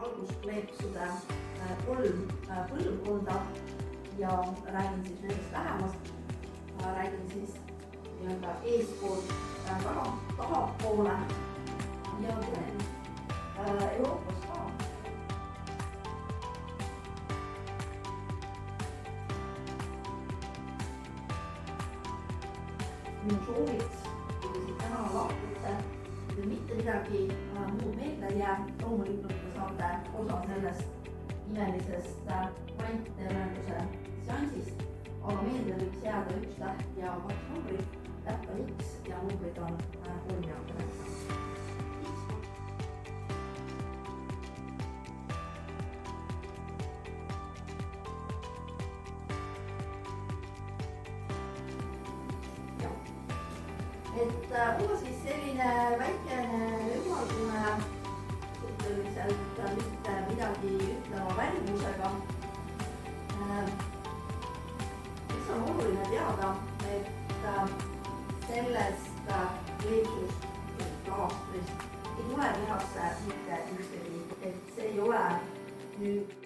valguskleepsude 3 põlvkonda ja räägin siis nendest lähemast. Räägin siis nii-öelda eespoolt tahapoole ja tulen Euroopas ka. Minu sooviks, kui te siit täna lahkute, et mitte midagi muud meelde ei jää, loomulikult te saate osa sellest imelisest kvantteaduse seansist, aga meelde võiks jääda 1 täht ja 2 numbrit, täht on X ja numbrid on 3 ja 9. Et mul siis selline väikene ümmargune, suhteliselt mitte midagi ütleva välimusega. Mis on oluline teada, et sellest kleepsust, plaastrist ei tule lihasse mitte ühtegi, et see ei ole nüüd